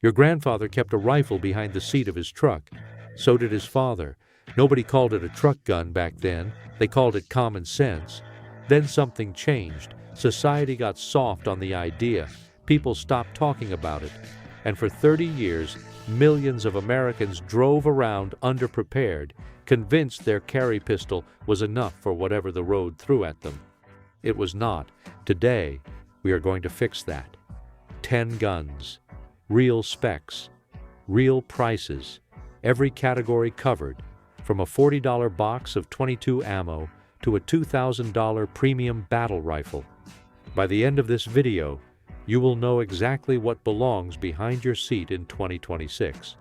Your grandfather kept a rifle behind the seat of his truck. So did his father. Nobody called it a truck gun back then. They called it common sense. Then something changed. Society got soft on the idea. People stopped talking about it. And for 30 years, millions of Americans drove around underprepared, convinced their carry pistol was enough for whatever the road threw at them. It was not. Today, we are going to fix that. 10 guns, real specs, real prices, every category covered, from a $40 box of .22 ammo to a $2,000 premium battle rifle. By the end of this video, you will know exactly what belongs behind your seat in 2026.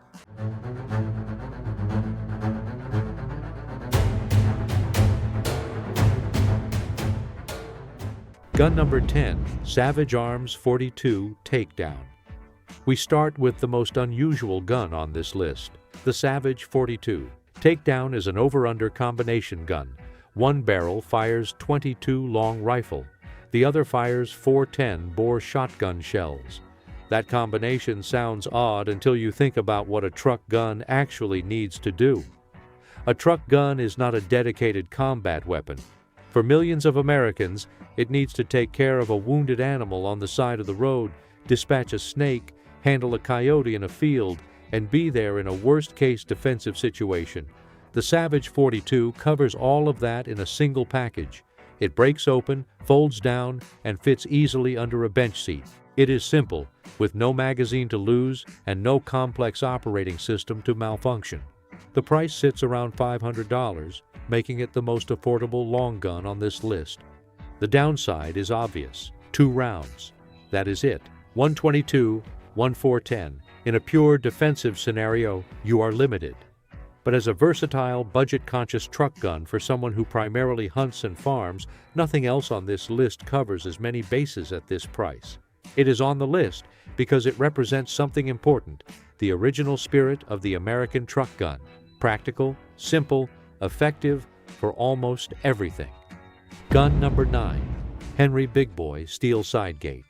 Gun number 10, Savage Arms 42 Takedown. We start with the most unusual gun on this list, the Savage 42. Takedown is an over-under combination gun. One barrel fires .22 long rifle. The other fires .410 bore shotgun shells. That combination sounds odd until you think about what a truck gun actually needs to do. A truck gun is not a dedicated combat weapon. For millions of Americans, it needs to take care of a wounded animal on the side of the road, dispatch a snake, handle a coyote in a field, and be there in a worst-case defensive situation. The Savage 42 covers all of that in a single package. It breaks open, folds down, and fits easily under a bench seat. It is simple, with no magazine to lose and no complex operating system to malfunction. The price sits around $500, making it the most affordable long gun on this list. The downside is obvious. 2 rounds. That is it. 122, 410. In a pure defensive scenario, you are limited. But as a versatile, budget-conscious truck gun for someone who primarily hunts and farms, nothing else on this list covers as many bases at this price. It is on the list because it represents something important, the original spirit of the American truck gun. Practical, simple, effective for almost everything. Gun number 9, Henry Big Boy Steel Sidegate.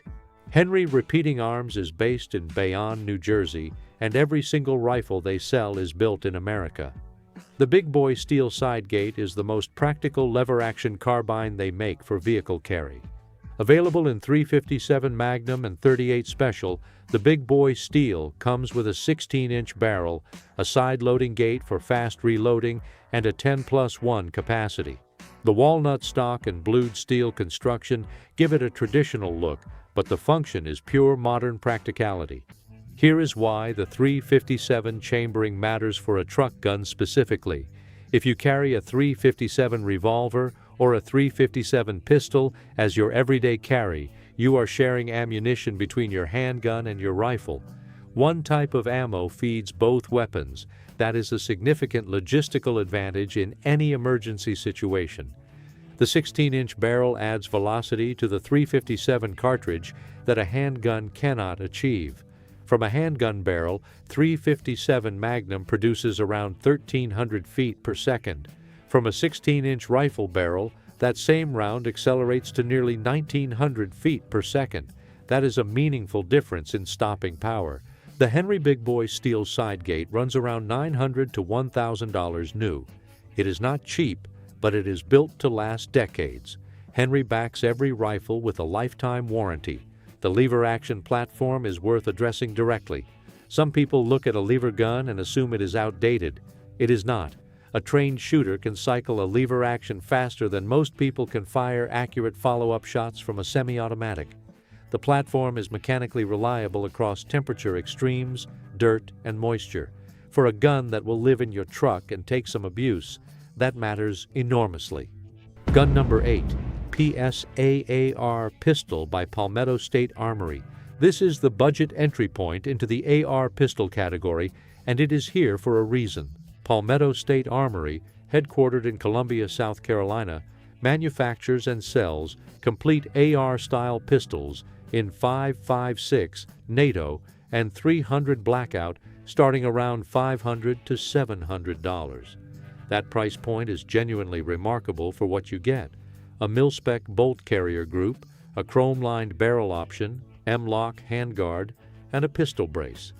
Henry Repeating Arms is based in Bayonne, New Jersey, and every single rifle they sell is built in America. The Big Boy Steel Sidegate is the most practical lever-action carbine they make for vehicle carry. Available in .357 Magnum and .38 Special, the Big Boy Steel comes with a 16-inch barrel, a side-loading gate for fast reloading, and a 10+1 capacity. The walnut stock and blued steel construction give it a traditional look, but the function is pure modern practicality. Here is why the .357 chambering matters for a truck gun specifically. If you carry a .357 revolver or a .357 pistol as your everyday carry, you are sharing ammunition between your handgun and your rifle. One type of ammo feeds both weapons. That is a significant logistical advantage in any emergency situation. The 16-inch barrel adds velocity to the .357 cartridge that a handgun cannot achieve. From a handgun barrel, .357 Magnum produces around 1,300 feet per second. From a 16-inch rifle barrel, that same round accelerates to nearly 1,900 feet per second. That is a meaningful difference in stopping power. The Henry Big Boy Steel Sidegate runs around $900 to $1,000 new. It is not cheap, but it is built to last decades. Henry backs every rifle with a lifetime warranty. The lever-action platform is worth addressing directly. Some people look at a lever gun and assume it is outdated. It is not. A trained shooter can cycle a lever action faster than most people can fire accurate follow-up shots from a semi-automatic. The platform is mechanically reliable across temperature extremes, dirt, and moisture. For a gun that will live in your truck and take some abuse, that matters enormously. Gun number 8, PSA AR pistol by Palmetto State Armory. This is the budget entry point into the AR pistol category, and it is here for a reason. Palmetto State Armory, headquartered in Columbia, South Carolina, manufactures and sells complete AR-style pistols in .5.56 NATO and .300 Blackout, starting around $500 to $700. That price point is genuinely remarkable for what you get: a mil-spec bolt carrier group, a chrome-lined barrel option, M-lock handguard, and a pistol brace.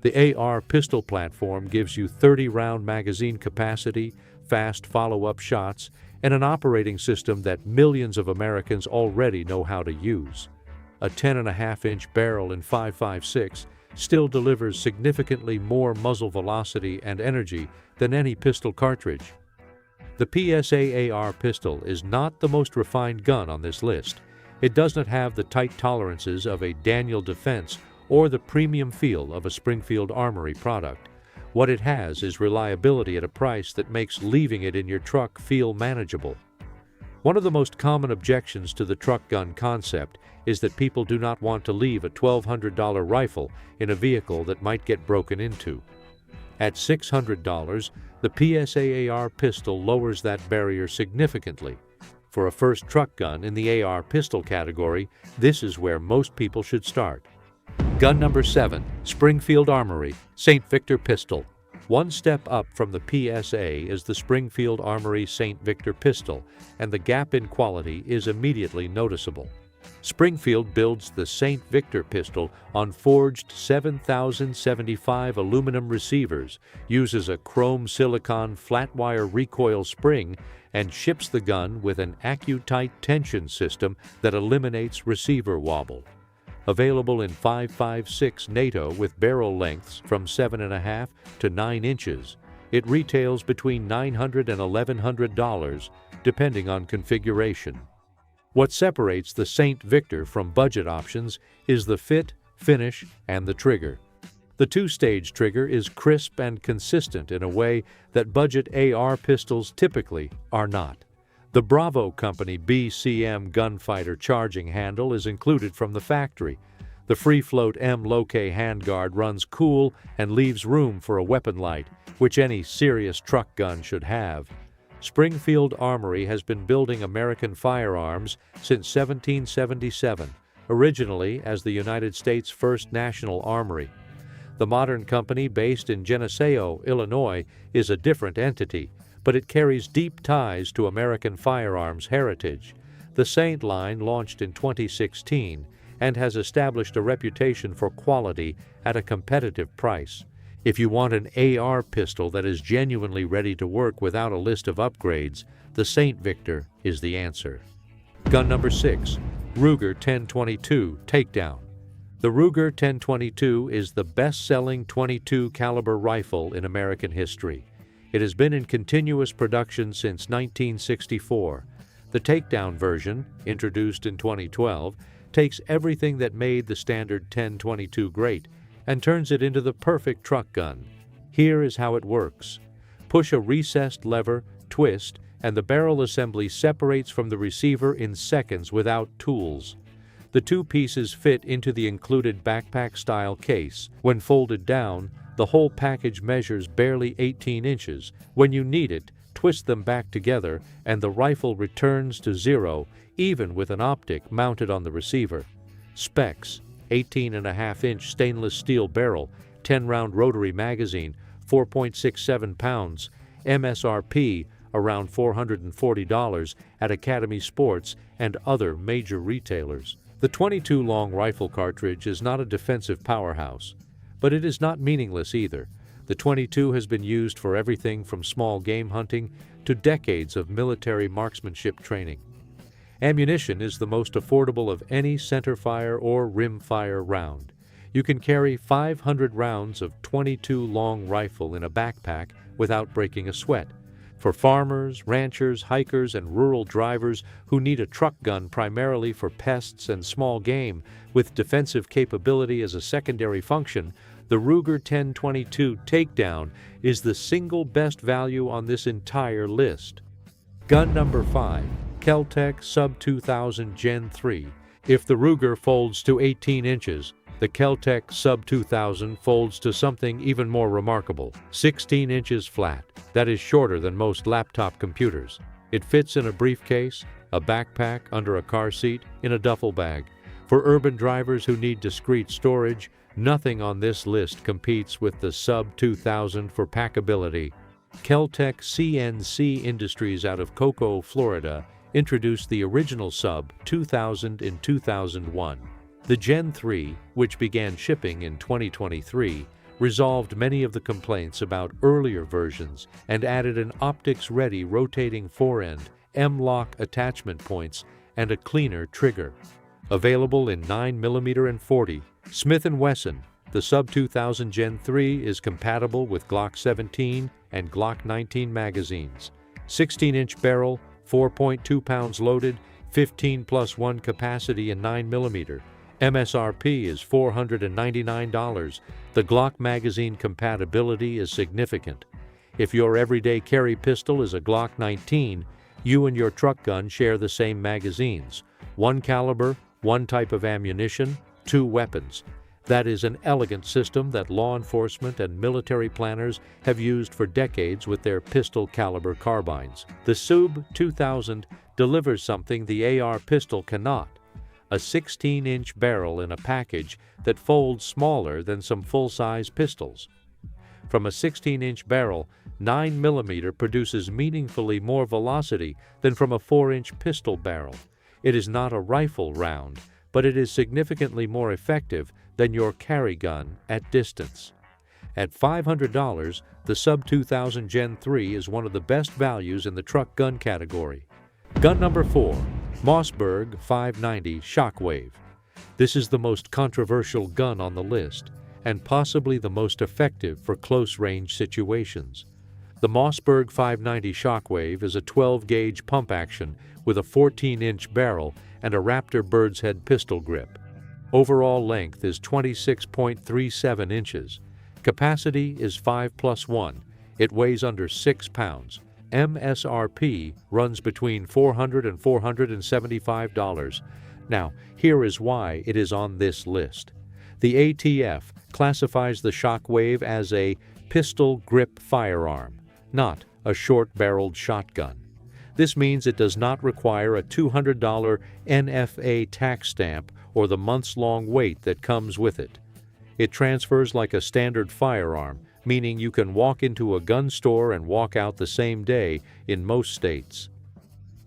The AR pistol platform gives you 30-round magazine capacity, fast follow-up shots, and an operating system that millions of Americans already know how to use. A 10.5-inch barrel in 5.56 still delivers significantly more muzzle velocity and energy than any pistol cartridge. The PSA AR pistol is not the most refined gun on this list. It does not have the tight tolerances of a Daniel Defense or the premium feel of a Springfield Armory product. What it has is reliability at a price that makes leaving it in your truck feel manageable. One of the most common objections to the truck gun concept is that people do not want to leave a $1,200 rifle in a vehicle that might get broken into. At $600, the PSA AR pistol lowers that barrier significantly. For a first truck gun in the AR pistol category, this is where most people should start. Gun number 7, Springfield Armory, St. Victor Pistol. One step up from the PSA is the Springfield Armory St. Victor Pistol, and the gap in quality is immediately noticeable. Springfield builds the St. Victor pistol on forged 7075 aluminum receivers, uses a chrome silicon flat wire recoil spring, and ships the gun with an AccuTight tension system that eliminates receiver wobble. Available in 5.56 NATO with barrel lengths from 7.5 to 9 inches, it retails between $900 and $1,100, depending on configuration. What separates the St. Victor from budget options is the fit, finish, and the trigger. The two-stage trigger is crisp and consistent in a way that budget AR pistols typically are not. The Bravo Company BCM gunfighter charging handle is included from the factory. The free-float M-Loke handguard runs cool and leaves room for a weapon light, which any serious truck gun should have. Springfield Armory has been building American firearms since 1777, originally as the United States' first national armory. The modern company, based in Geneseo, Illinois, is a different entity, but it carries deep ties to American firearms heritage. The Saint line launched in 2016 and has established a reputation for quality at a competitive price. If you want an AR pistol that is genuinely ready to work without a list of upgrades, the St. Victor is the answer. Gun number 6, Ruger 1022 Takedown. The Ruger 1022 is the best-selling .22 caliber rifle in American history. It has been in continuous production since 1964. The Takedown version, introduced in 2012, takes everything that made the standard 1022 great and turns it into the perfect truck gun. Here is how it works. Push a recessed lever, twist, and the barrel assembly separates from the receiver in seconds without tools. The two pieces fit into the included backpack-style case. When folded down, the whole package measures barely 18 inches. When you need it, twist them back together, and the rifle returns to zero, even with an optic mounted on the receiver. Specs: 18.5-inch stainless steel barrel, 10-round rotary magazine, 4.67 pounds, MSRP around $440 at Academy Sports and other major retailers. The .22 long rifle cartridge is not a defensive powerhouse, but it is not meaningless either. The .22 has been used for everything from small game hunting to decades of military marksmanship training. Ammunition is the most affordable of any centerfire or rimfire round. You can carry 500 rounds of .22 long rifle in a backpack without breaking a sweat. For farmers, ranchers, hikers, and rural drivers who need a truck gun primarily for pests and small game, with defensive capability as a secondary function, the Ruger 1022 Takedown is the single best value on this entire list. Gun number 5, Kel-Tec Sub-2000 Gen 3. If the Ruger folds to 18 inches, the Kel-Tec Sub-2000 folds to something even more remarkable, 16 inches flat. That is shorter than most laptop computers. It fits in a briefcase, a backpack, under a car seat, in a duffel bag. For urban drivers who need discreet storage, nothing on this list competes with the Sub-2000 for packability. Kel-Tec CNC Industries out of Cocoa, Florida, introduced the original Sub-2000 in 2001. The Gen 3, which began shipping in 2023, resolved many of the complaints about earlier versions and added an optics-ready rotating forend, M-lock attachment points, and a cleaner trigger. Available in 9mm and 40, Smith & Wesson, the Sub-2000 Gen 3 is compatible with Glock 17 and Glock 19 magazines. 16-inch barrel, 4.2 pounds loaded, 15+1 capacity in 9mm. MSRP is $499. The Glock magazine compatibility is significant. If your everyday carry pistol is a Glock 19, you and your truck gun share the same magazines. One caliber, one type of ammunition, two weapons. That is an elegant system that law enforcement and military planners have used for decades with their pistol caliber carbines. The Sub-2000 delivers something the AR pistol cannot: a 16-inch barrel in a package that folds smaller than some full-size pistols. From a 16-inch barrel, 9mm produces meaningfully more velocity than from a 4-inch pistol barrel. It is not a rifle round, but it is significantly more effective than your carry gun at distance. At $500, the Sub-2000 Gen 3 is one of the best values in the truck gun category. Gun number 4, Mossberg 590 Shockwave. This is the most controversial gun on the list, and possibly the most effective for close-range situations. The Mossberg 590 Shockwave is a 12-gauge pump-action with a 14-inch barrel and a Raptor bird's head pistol grip. Overall length is 26.37 inches. Capacity is 5+1. It weighs under 6 pounds. MSRP runs between $400 and $475. Now, here is why it is on this list. The ATF classifies the Shockwave as a pistol grip firearm, not a short-barreled shotgun. This means it does not require a $200 NFA tax stamp or the months-long wait that comes with it. It transfers like a standard firearm, meaning you can walk into a gun store and walk out the same day in most states.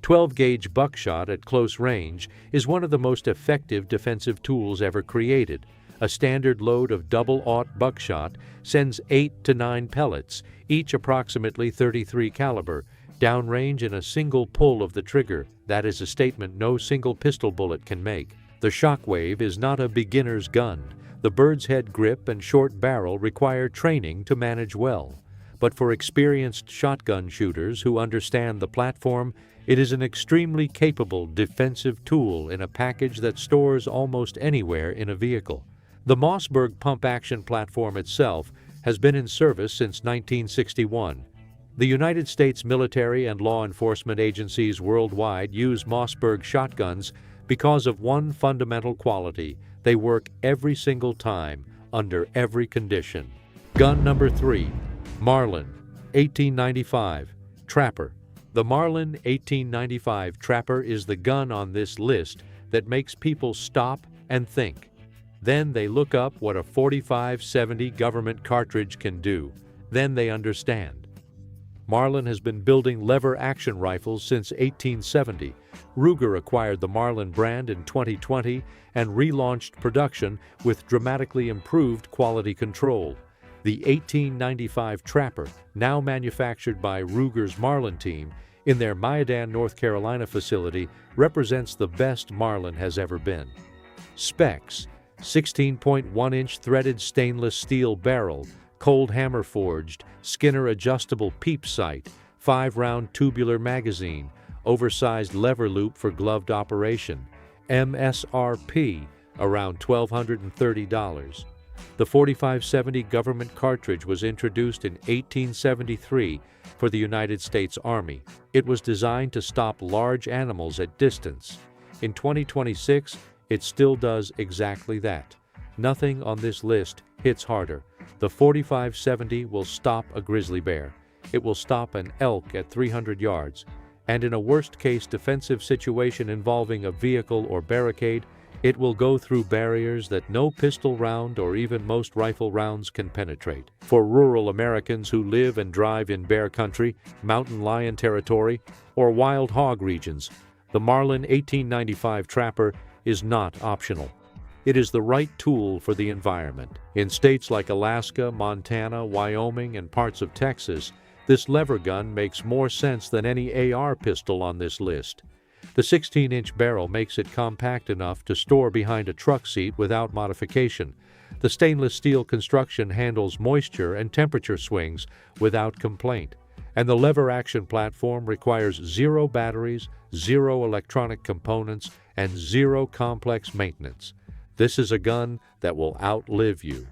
12-gauge buckshot at close range is one of the most effective defensive tools ever created. A standard load of double-aught buckshot sends 8 to 9 pellets, each approximately .33 caliber, downrange in a single pull of the trigger. That is a statement no single pistol bullet can make. The Shockwave is not a beginner's gun. The bird's head grip and short barrel require training to manage well. But for experienced shotgun shooters who understand the platform, it is an extremely capable defensive tool in a package that stores almost anywhere in a vehicle. The Mossberg pump-action platform itself has been in service since 1961. The United States military and law enforcement agencies worldwide use Mossberg shotguns because of one fundamental quality: they work every single time, under every condition. Gun number 3, Marlin 1895 Trapper. The Marlin 1895 Trapper is the gun on this list that makes people stop and think. Then they look up what a .45-70 government cartridge can do. Then they understand. Marlin has been building lever-action rifles since 1870. Ruger acquired the Marlin brand in 2020 and relaunched production with dramatically improved quality control. The 1895 Trapper, now manufactured by Ruger's Marlin team in their Mayodan, North Carolina facility, represents the best Marlin has ever been. Specs: 16.1-inch threaded stainless steel barrel, cold hammer forged, Skinner adjustable peep sight, 5-round tubular magazine, oversized lever loop for gloved operation. MSRP around $1,230. The .45-70 government cartridge was introduced in 1873 for the United States Army. It was designed to stop large animals at distance. In 2026, it still does exactly that. Nothing on this list hits harder. The .45-70 will stop a grizzly bear. It will stop an elk at 300 yards. And in a worst-case defensive situation involving a vehicle or barricade, it will go through barriers that no pistol round or even most rifle rounds can penetrate. For rural Americans who live and drive in bear country, mountain lion territory, or wild hog regions, the Marlin 1895 Trapper is not optional. It is the right tool for the environment. In states like Alaska, Montana, Wyoming, and parts of Texas, this lever gun makes more sense than any AR pistol on this list. The 16-inch barrel makes it compact enough to store behind a truck seat without modification. The stainless steel construction handles moisture and temperature swings without complaint. And the lever action platform requires 0 batteries, 0 electronic components, and 0 complex maintenance. This is a gun that will outlive you.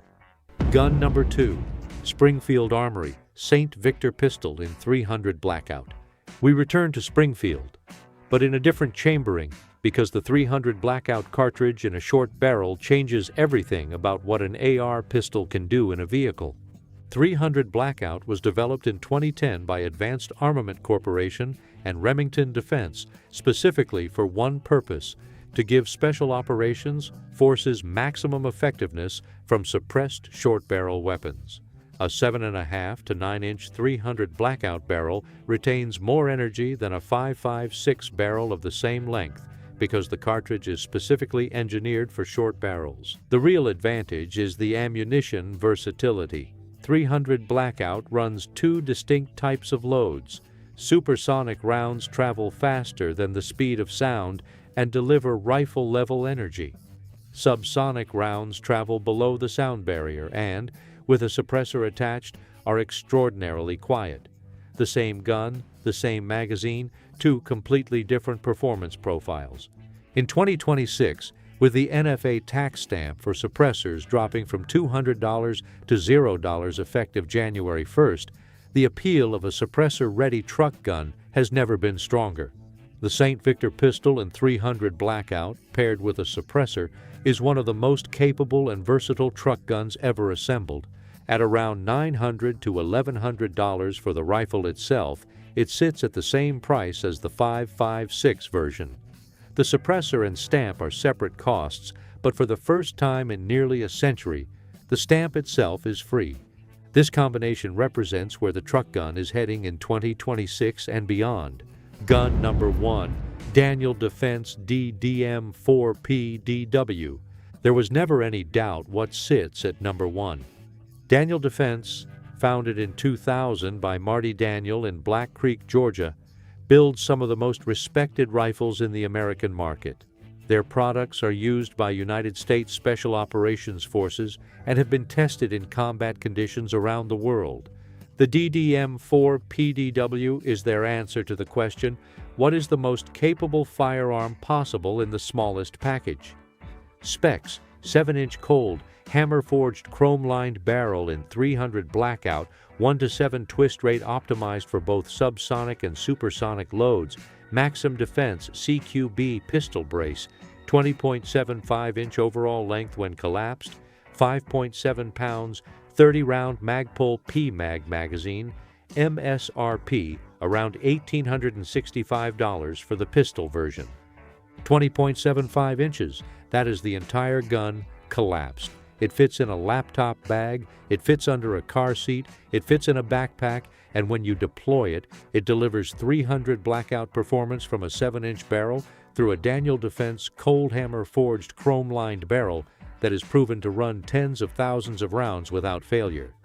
Gun number 2, Springfield Armory, St. Victor pistol in .300 Blackout. We return to Springfield, but in a different chambering, because the .300 Blackout cartridge in a short barrel changes everything about what an AR pistol can do in a vehicle. .300 Blackout was developed in 2010 by Advanced Armament Corporation and Remington Defense specifically for one purpose: to give Special Operations forces maximum effectiveness from suppressed short-barrel weapons. A 7.5 to 9-inch .300 Blackout barrel retains more energy than a 5.56 barrel of the same length because the cartridge is specifically engineered for short barrels. The real advantage is the ammunition versatility. .300 Blackout runs 2 distinct types of loads. Supersonic rounds travel faster than the speed of sound and deliver rifle-level energy. Subsonic rounds travel below the sound barrier and, with a suppressor attached, are extraordinarily quiet. The same gun, the same magazine, 2 completely different performance profiles. In 2026, with the NFA tax stamp for suppressors dropping from $200 to $0 effective January 1st, the appeal of a suppressor-ready truck gun has never been stronger. The St. Victor pistol in .300 Blackout, paired with a suppressor, is one of the most capable and versatile truck guns ever assembled. At around $900 to $1,100 for the rifle itself, it sits at the same price as the 5.56 version. The suppressor and stamp are separate costs, but for the first time in nearly a century, the stamp itself is free. This combination represents where the truck gun is heading in 2026 and beyond. Gun number 1, Daniel Defense DDM-4PDW. There was never any doubt what sits at number 1. Daniel Defense, founded in 2000 by Marty Daniel in Black Creek, Georgia, builds some of the most respected rifles in the American market. Their products are used by United States Special Operations Forces and have been tested in combat conditions around the world. The DDM-4PDW is their answer to the question, what is the most capable firearm possible in the smallest package? Specs: 7-inch cold, hammer-forged chrome-lined barrel in .300 Blackout, 1-to-7 twist rate optimized for both subsonic and supersonic loads, Maxim Defense CQB pistol brace, 20.75-inch overall length when collapsed, 5.7 pounds, 30-round Magpul P-Mag magazine, MSRP around $1,865 for the pistol version. 20.75 inches, that is the entire gun collapsed. It fits in a laptop bag, it fits under a car seat, it fits in a backpack, and when you deploy it, it delivers .300 Blackout performance from a 7-inch barrel through a Daniel Defense cold hammer forged chrome-lined barrel that is proven to run tens of thousands of rounds without failure.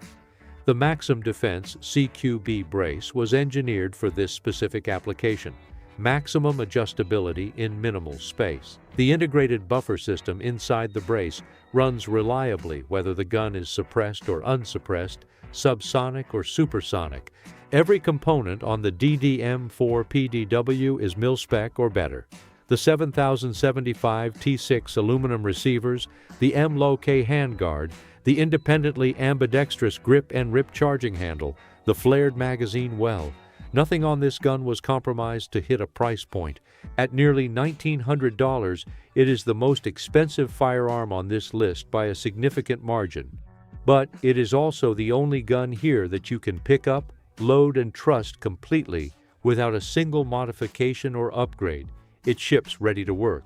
The Maxim Defense CQB brace was engineered for this specific application. Maximum adjustability in minimal space. The integrated buffer system inside the brace runs reliably whether the gun is suppressed or unsuppressed, subsonic or supersonic. Every component on the DDM-4PDW is mil-spec or better. The 7075 T6 aluminum receivers, the M-Low-K handguard, the independently ambidextrous grip and rip charging handle, the flared magazine well. Nothing on this gun was compromised to hit a price point. At nearly $1,900, it is the most expensive firearm on this list by a significant margin. But it is also the only gun here that you can pick up, load, and trust completely without a single modification or upgrade. It ships ready to work.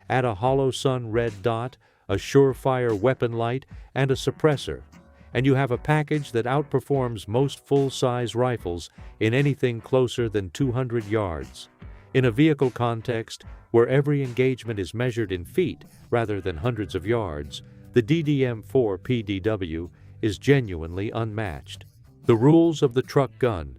Add a hollow sun red dot, a surefire weapon light, and a suppressor, and you have a package that outperforms most full-size rifles in anything closer than 200 yards. In a vehicle context, where every engagement is measured in feet rather than hundreds of yards, the DDM-4 PDW is genuinely unmatched. The rules of the truck gun